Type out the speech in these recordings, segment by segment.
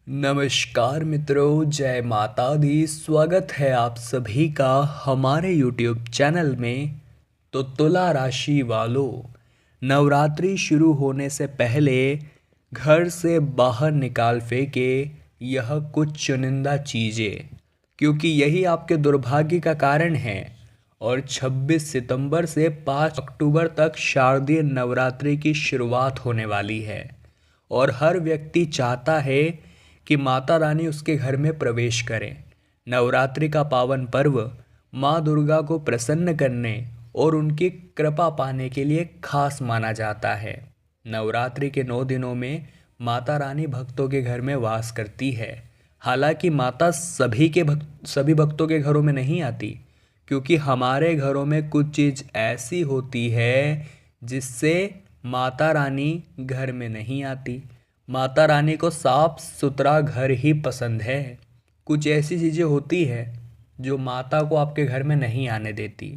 नमस्कार मित्रों, जय माता दी। स्वागत है आप सभी का हमारे YouTube चैनल में। तो तुला राशि वालों, नवरात्रि शुरू होने से पहले घर से बाहर निकाल फेंके यह कुछ चुनिंदा चीज़ें, क्योंकि यही आपके दुर्भाग्य का कारण है। और 26 सितंबर से 5 अक्टूबर तक शारदीय नवरात्रि की शुरुआत होने वाली है। और हर व्यक्ति चाहता है कि माता रानी उसके घर में प्रवेश करें। नवरात्रि का पावन पर्व माँ दुर्गा को प्रसन्न करने और उनकी कृपा पाने के लिए खास माना जाता है। नवरात्रि के 9 दिनों में माता रानी भक्तों के घर में वास करती है। हालांकि माता सभी भक्तों के घरों में नहीं आती, क्योंकि हमारे घरों में कुछ चीज़ ऐसी होती है जिससे माता रानी घर में नहीं आती। माता रानी को साफ सुथरा घर ही पसंद है। कुछ ऐसी चीज़ें होती है जो माता को आपके घर में नहीं आने देती।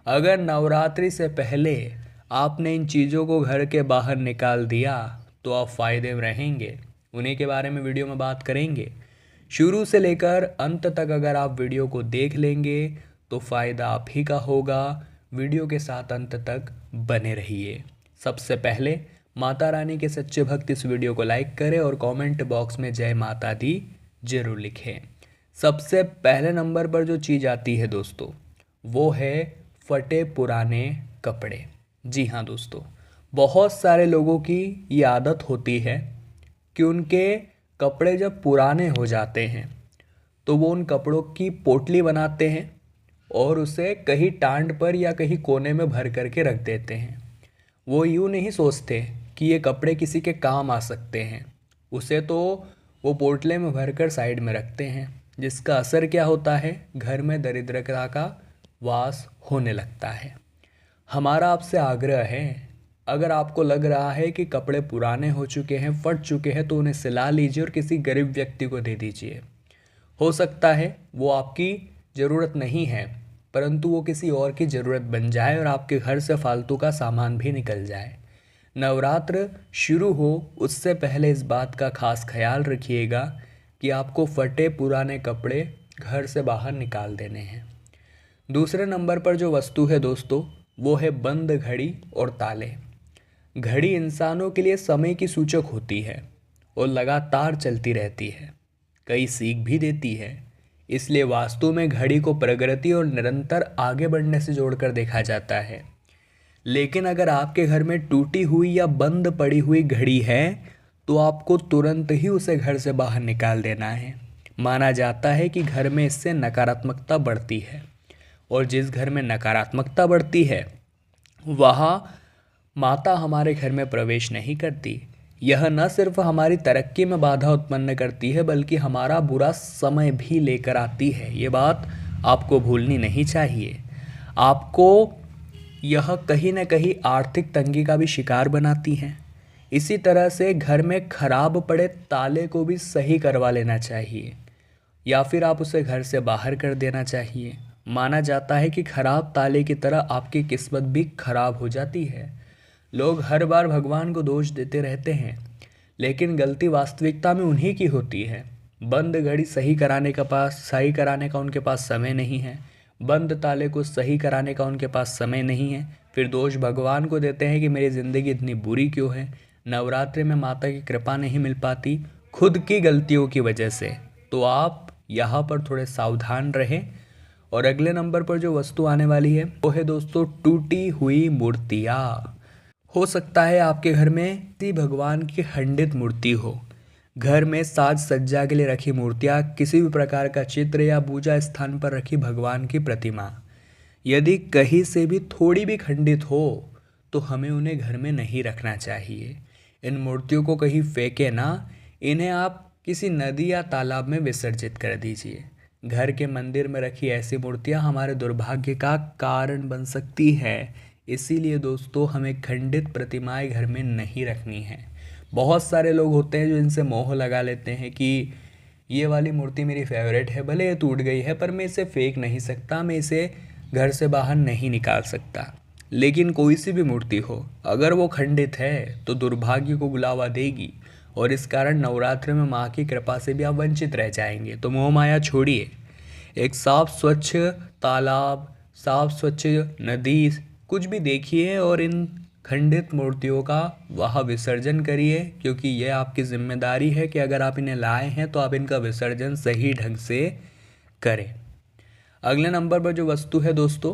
अगर नवरात्रि से पहले आपने इन चीज़ों को घर के बाहर निकाल दिया तो आप फ़ायदे में रहेंगे। उन्हीं के बारे में वीडियो में बात करेंगे। शुरू से लेकर अंत तक अगर आप वीडियो को देख लेंगे तो फ़ायदा आप ही का होगा। वीडियो के साथ अंत तक बने रहिए। सबसे पहले माता रानी के सच्चे भक्त इस वीडियो को लाइक करें और कमेंट बॉक्स में जय माता दी जरूर लिखें। सबसे पहले नंबर पर जो चीज़ आती है दोस्तों, वो है फटे पुराने कपड़े। जी हाँ दोस्तों, बहुत सारे लोगों की ये आदत होती है कि उनके कपड़े जब पुराने हो जाते हैं तो वो उन कपड़ों की पोटली बनाते हैं और उसे कहीं टांड पर या कहीं कोने में भर करके रख देते हैं। वो यूँ नहीं सोचते कि ये कपड़े किसी के काम आ सकते हैं। उसे तो वो पोटले में भरकर साइड में रखते हैं, जिसका असर क्या होता है, घर में दरिद्रता का वास होने लगता है। हमारा आपसे आग्रह है, अगर आपको लग रहा है कि कपड़े पुराने हो चुके हैं, फट चुके हैं, तो उन्हें सिला लीजिए और किसी गरीब व्यक्ति को दे दीजिए। हो सकता है वो आपकी ज़रूरत नहीं है, परंतु वो किसी और की ज़रूरत बन जाए और आपके घर से फालतू का सामान भी निकल जाए। नवरात्र शुरू हो उससे पहले इस बात का खास ख्याल रखिएगा कि आपको फटे पुराने कपड़े घर से बाहर निकाल देने हैं। दूसरे नंबर पर जो वस्तु है दोस्तों, वो है बंद घड़ी और ताले। घड़ी इंसानों के लिए समय की सूचक होती है और लगातार चलती रहती है, कई सीख भी देती है। इसलिए वास्तु में घड़ी को प्रगति और निरंतर आगे बढ़ने से जोड़कर देखा जाता है। लेकिन अगर आपके घर में टूटी हुई या बंद पड़ी हुई घड़ी है तो आपको तुरंत ही उसे घर से बाहर निकाल देना है। माना जाता है कि घर में इससे नकारात्मकता बढ़ती है, और जिस घर में नकारात्मकता बढ़ती है वहाँ माता हमारे घर में प्रवेश नहीं करती। यह न सिर्फ हमारी तरक्की में बाधा उत्पन्न करती है, बल्कि हमारा बुरा समय भी लेकर आती है। ये बात आपको भूलनी नहीं चाहिए। आपको यह कहीं न कहीं आर्थिक तंगी का भी शिकार बनाती हैं। इसी तरह से घर में खराब पड़े ताले को भी सही करवा लेना चाहिए, या फिर आप उसे घर से बाहर कर देना चाहिए। माना जाता है कि खराब ताले की तरह आपकी किस्मत भी खराब हो जाती है। लोग हर बार भगवान को दोष देते रहते हैं, लेकिन गलती वास्तविकता में उन्हीं की होती है। बंद घड़ी सही कराने का उनके पास समय नहीं है। बंद ताले को सही कराने का उनके पास समय नहीं है। फिर दोष भगवान को देते हैं कि मेरी ज़िंदगी इतनी बुरी क्यों है। नवरात्रि में माता की कृपा नहीं मिल पाती खुद की गलतियों की वजह से। तो आप यहाँ पर थोड़े सावधान रहें। और अगले नंबर पर जो वस्तु आने वाली है वो है दोस्तों टूटी हुई मूर्तियाँ। हो सकता है आपके घर में किसी भगवान की खंडित मूर्ति हो। घर में साज सज्जा के लिए रखी मूर्तियाँ, किसी भी प्रकार का चित्र या पूजा स्थान पर रखी भगवान की प्रतिमा यदि कहीं से भी थोड़ी भी खंडित हो तो हमें उन्हें घर में नहीं रखना चाहिए। इन मूर्तियों को कहीं फेंके ना, इन्हें आप किसी नदी या तालाब में विसर्जित कर दीजिए। घर के मंदिर में रखी ऐसी मूर्तियाँ हमारे दुर्भाग्य का कारण बन सकती है। इसीलिए दोस्तों, हमें खंडित प्रतिमाएं घर में नहीं रखनी है। बहुत सारे लोग होते हैं जो इनसे मोह लगा लेते हैं कि ये वाली मूर्ति मेरी फेवरेट है, भले ये टूट गई है पर मैं इसे फेंक नहीं सकता, मैं इसे घर से बाहर नहीं निकाल सकता। लेकिन कोई सी भी मूर्ति हो, अगर वो खंडित है तो दुर्भाग्य को बुलावा देगी। और इस कारण नवरात्र में माँ की कृपा से भी आप वंचित रह जाएंगे। तो मोह माया छोड़िए, एक साफ स्वच्छ तालाब, साफ स्वच्छ नदी कुछ भी देखिए और इन खंडित मूर्तियों का वहाँ विसर्जन करिए, क्योंकि यह आपकी जिम्मेदारी है कि अगर आप इन्हें लाए हैं तो आप इनका विसर्जन सही ढंग से करें। अगले नंबर पर जो वस्तु है दोस्तों,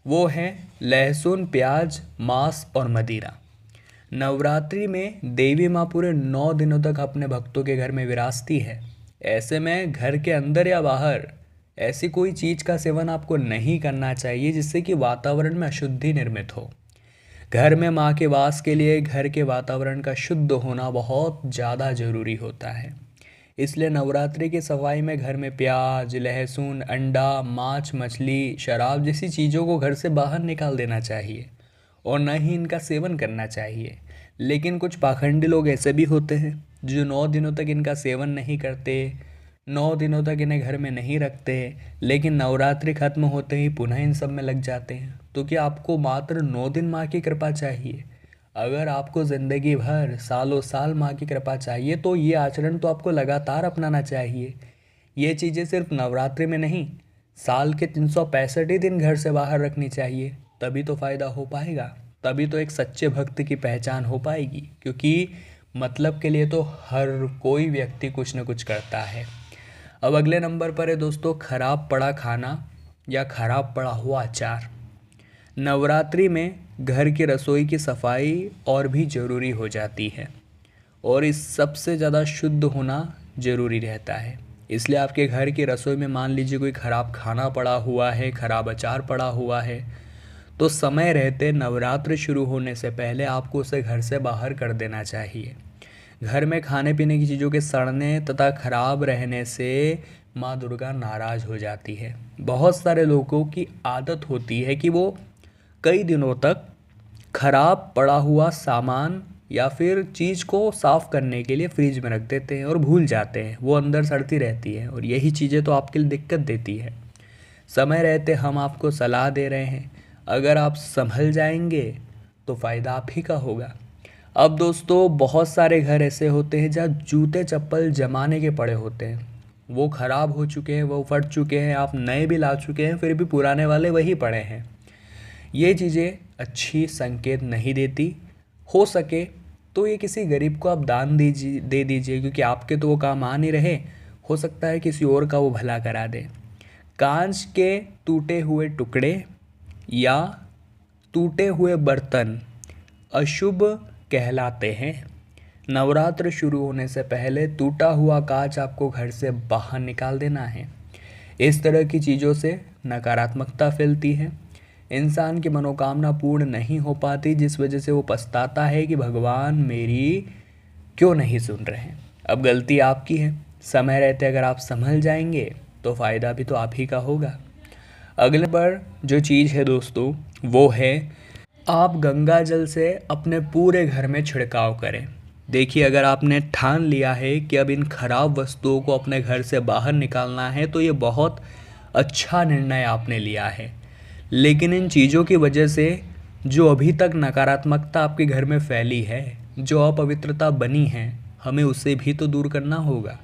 वो है लहसुन, प्याज, मांस और मदिरा। नवरात्रि में देवी माँ पूरे 9 दिनों तक अपने भक्तों के घर में विराजती है। ऐसे में घर के अंदर या बाहर ऐसी कोई चीज़ का सेवन आपको नहीं करना चाहिए जिससे कि वातावरण में अशुद्धि निर्मित हो। घर में माँ के वास के लिए घर के वातावरण का शुद्ध होना बहुत ज़्यादा ज़रूरी होता है। इसलिए नवरात्रि की सफाई में घर में प्याज, लहसुन, अंडा, मांस, मछली, शराब जैसी चीज़ों को घर से बाहर निकाल देना चाहिए और न ही इनका सेवन करना चाहिए। लेकिन कुछ पाखंडी लोग ऐसे भी होते हैं जो 9 दिनों तक इनका सेवन नहीं करते, 9 दिनों तक इन्हें घर में नहीं रखते, लेकिन नवरात्रि खत्म होते ही पुनः इन सब में लग जाते हैं। तो क्या आपको मात्र 9 दिन माँ की कृपा चाहिए? अगर आपको ज़िंदगी भर सालों साल माँ की कृपा चाहिए तो ये आचरण तो आपको लगातार अपनाना चाहिए। ये चीज़ें सिर्फ नवरात्रि में नहीं, साल के 365 ही दिन घर से बाहर रखनी चाहिए, तभी तो फ़ायदा हो पाएगा, तभी तो एक सच्चे भक्त की पहचान हो पाएगी। क्योंकि मतलब के लिए तो हर कोई व्यक्ति कुछ न कुछ करता है। अब अगले नंबर पर है दोस्तों, खराब पड़ा खाना या खराब पड़ा हुआ अचार। नवरात्रि में घर की रसोई की सफाई और भी ज़रूरी हो जाती है और इस सबसे ज़्यादा शुद्ध होना ज़रूरी रहता है। इसलिए आपके घर की रसोई में मान लीजिए कोई ख़राब खाना पड़ा हुआ है, ख़राब अचार पड़ा हुआ है, तो समय रहते नवरात्र शुरू होने से पहले आपको उसे घर से बाहर कर देना चाहिए। घर में खाने पीने की चीज़ों के सड़ने तथा खराब रहने से माँ दुर्गा नाराज़ हो जाती है। बहुत सारे लोगों की आदत होती है कि वो कई दिनों तक खराब पड़ा हुआ सामान या फिर चीज़ को साफ़ करने के लिए फ्रिज में रख देते हैं और भूल जाते हैं, वो अंदर सड़ती रहती है और यही चीज़ें तो आपके लिए दिक्कत देती है। समय रहते हम आपको सलाह दे रहे हैं, अगर आप संभल जाएंगे तो फ़ायदा आप ही का होगा। अब दोस्तों बहुत सारे घर ऐसे होते हैं जहाँ जूते चप्पल ज़माने के पड़े होते हैं, वो ख़राब हो चुके हैं, वो फट चुके हैं, आप नए भी ला चुके हैं, फिर भी पुराने वाले वही पड़े हैं। ये चीज़ें अच्छी संकेत नहीं देती। हो सके तो ये किसी गरीब को आप दान दे दीजिए, क्योंकि आपके तो वो काम आ नहीं रहे, हो सकता है किसी और का वो भला करा दे। कांच के टूटे हुए टुकड़े या टूटे हुए बर्तन अशुभ कहलाते हैं। नवरात्र शुरू होने से पहले टूटा हुआ कांच आपको घर से बाहर निकाल देना है। इस तरह की चीज़ों से नकारात्मकता फैलती है, इंसान की मनोकामना पूर्ण नहीं हो पाती, जिस वजह से वो पछताता है कि भगवान मेरी क्यों नहीं सुन रहे हैं। अब गलती आपकी है, समय रहते अगर आप संभल जाएंगे तो फ़ायदा भी तो आप ही का होगा। अगले पर जो चीज़ है दोस्तों, वो है आप गंगा जल से अपने पूरे घर में छिड़काव करें। देखिए, अगर आपने ठान लिया है कि अब इन खराब वस्तुओं को अपने घर से बाहर निकालना है तो ये बहुत अच्छा निर्णय आपने लिया है। लेकिन इन चीज़ों की वजह से जो अभी तक नकारात्मकता आपके घर में फैली है, जो अपवित्रता बनी है, हमें उसे भी तो दूर करना होगा।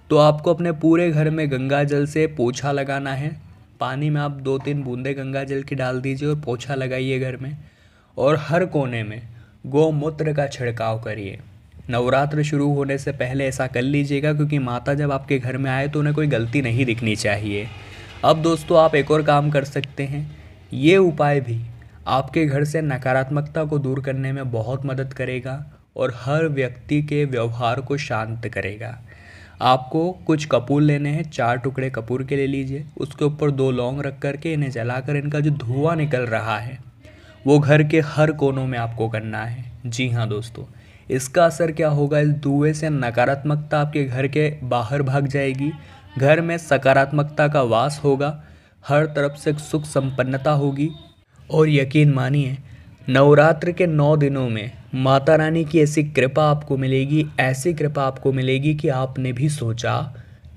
तो आपको अपने पूरे घर में गंगा जल से पोछा लगाना है। पानी में आप 2-3 बूंदें गंगा जल की डाल दीजिए और पोछा लगाइए घर में, और हर कोने में गौमूत्र का छिड़काव करिए। नवरात्र शुरू होने से पहले ऐसा कर लीजिएगा, क्योंकि माता जब आपके घर में आए तो उन्हें कोई गलती नहीं दिखनी चाहिए। अब दोस्तों आप एक और काम कर सकते हैं, ये उपाय भी आपके घर से नकारात्मकता को दूर करने में बहुत मदद करेगा और हर व्यक्ति के व्यवहार को शांत करेगा। आपको कुछ कपूर लेने हैं, 4 टुकड़े कपूर के ले लीजिए, उसके ऊपर 2 लौंग रख करके इन्हें जलाकर इनका जो धुआं निकल रहा है वो घर के हर कोनों में आपको करना है। जी हाँ दोस्तों, इसका असर क्या होगा, इस धुएं से नकारात्मकता आपके घर के बाहर भाग जाएगी, घर में सकारात्मकता का वास होगा, हर तरफ से सुख संपन्नता होगी। और यकीन मानिए, नवरात्र के 9 दिनों में माता रानी की ऐसी कृपा आपको मिलेगी, ऐसी कृपा आपको मिलेगी कि आपने भी सोचा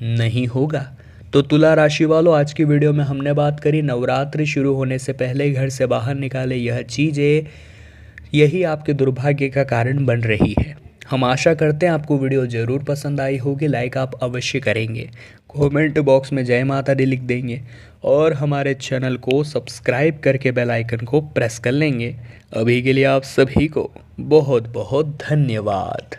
नहीं होगा। तो तुला राशि वालों, आज की वीडियो में हमने बात करी नवरात्र शुरू होने से पहले घर से बाहर निकाले यह चीज़ें, यही आपके दुर्भाग्य का कारण बन रही है। हम आशा करते हैं आपको वीडियो ज़रूर पसंद आई होगी। लाइक आप अवश्य करेंगे, कमेंट बॉक्स में जय माता दी लिख देंगे और हमारे चैनल को सब्सक्राइब करके बेल आइकन को प्रेस कर लेंगे। अभी के लिए आप सभी को बहुत बहुत धन्यवाद।